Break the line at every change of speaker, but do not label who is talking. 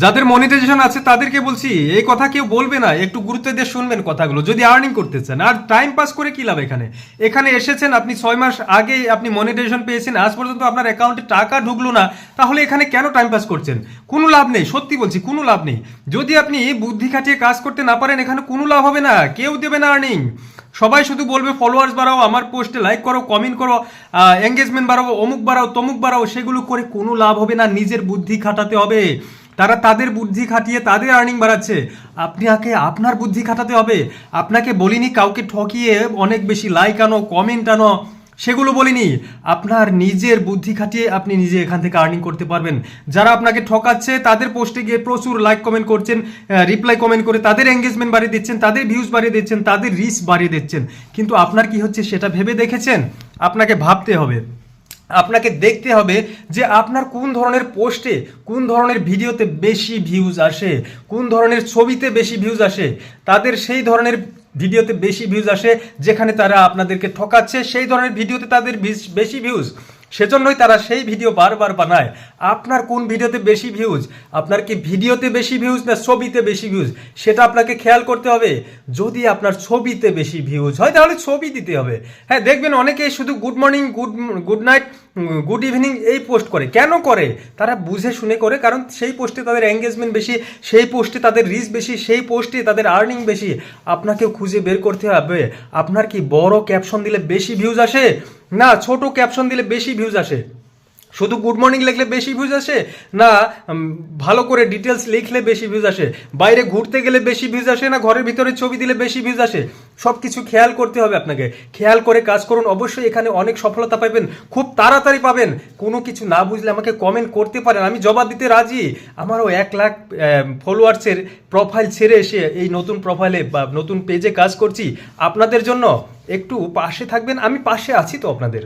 যাদের মনিটাইজেশন আছে তাদেরকে বলছি এই কথা কেউ বলবে না, একটু গুরুত্ব দিয়ে শুনবেন কথাগুলো যদি আর্নিং করতে চান। আর টাইম পাস করে কি লাভ? এখানে এখানে এসেছেন আপনি 6 মাস আগে আপনি মনিটাইজেশন পেয়েছেন, আজ পর্যন্ত আপনার অ্যাকাউন্টে টাকা ঢুকলো না, তাহলে এখানে কেন টাইম পাস করছেন? কোনো লাভ নেই, সত্যি বলছি কোনো লাভ নেই। যদি আপনি বুদ্ধি খাটিয়ে কাজ করতে না পারেন এখানে কোনো লাভ হবে না, কেউ দেবে না আর্নিং। সবাই শুধু বলবে ফলোয়ার্স বাড়াও, আমার পোস্টে লাইক করো, কমেন্ট করো, এঙ্গেজমেন্ট বাড়াও, অমুক বাড়াও, তমুক বাড়াও, সেগুলো করে কোনো লাভ হবে না। নিজের বুদ্ধি খাটাতে হবে। তারা তাদের বুদ্ধি খাটিয়ে তাদের আর্নিং বাড়াচ্ছে, আপনাকে আপনার বুদ্ধি খাটাতে হবে। আপনাকে বলিনি কাউকে ঠকিয়ে অনেক বেশি লাইক আনো, কমেন্ট আনো, সেগুলো বলিনি। আপনার নিজের বুদ্ধি খাটিয়ে আপনি নিজে এখান থেকে আর্নিং করতে পারবেন। যারা আপনাকে ঠকাচ্ছে তাদের পোস্টে গিয়ে প্রচুর লাইক কমেন্ট করছেন, রিপ্লাই কমেন্ট করে তাদের এঙ্গেজমেন্ট বাড়িয়ে দিচ্ছেন, তাদের ভিউজ বাড়িয়ে দিচ্ছেন, তাদের রিচ বাড়িয়ে দিচ্ছেন, কিন্তু আপনার কি হচ্ছে সেটা ভেবে দেখেছেন? আপনাকে ভাবতে হবে, আপনাকে দেখতে হবে যে আপনার কোন ধরনের পোস্টে, কোন ধরনের ভিডিওতে বেশি ভিউজ আসে, কোন ধরনের ছবিতে বেশি ভিউজ আসে। তাদের সেই ধরনের ভিডিওতে বেশি ভিউজ আসে যেখানে তারা আপনাদেরকে ঠকাচ্ছে, সেই ধরনের ভিডিওতে তাদের বেশি ভিউজ, সেজন্যই তারা সেই ভিডিও বারবার বানায়। আপনার কোন ভিডিওতে বেশি ভিউজ? আপনার কি ভিডিওতে বেশি ভিউজ না ছবিতে বেশি ভিউজ, সেটা আপনাকে খেয়াল করতে হবে। যদি আপনার ছবিতে বেশি ভিউজ হয় তাহলে ছবি দিতে হবে। হ্যাঁ, দেখবেন অনেকেই শুধু good morning, good night, good evening এই পোস্ট করে। কেন করে? তারা বুঝে শুনে করে, কারণ সেই পোস্টে তাদের এঙ্গেজমেন্ট বেশি, সেই পোস্টে তাদের রিচ বেশি, সেই পোস্টে তাদের আর্নিং বেশি। আপনাকেও খুঁজে বের করতে হবে আপনার কি বড় ক্যাপশন দিলে বেশি ভিউজ আসে না ছোট ক্যাপশন দিলে বেশি ভিউজ আসে। শুধু গুড মর্নিং লিখলে বেশি ভিউজ আসে না ভালো করে ডিটেলস লিখলে বেশি ভিউজ আসে, বাইরে ঘুরতে গেলে বেশি ভিউজ আসে না ঘরের ভিতরে ছবি দিলে বেশি ভিউজ আসে। সব কিছু খেয়াল করতে হবে আপনাকে। খেয়াল করে কাজ করুন, অবশ্যই এখানে অনেক সফলতা পাবেন, খুব তাড়াতাড়ি পাবেন। কোনো কিছু না বুঝলে আমাকে কমেন্ট করতে পারেন, আমি জবাব দিতে রাজি। আমারও 1 লাখ ফলোয়ার্সের প্রোফাইল ছেড়ে এসে এই নতুন প্রোফাইলে বা নতুন পেজে কাজ করছি আপনাদের জন্য। একটু পাশে থাকবেন, আমি পাশে আছি তো আপনাদের।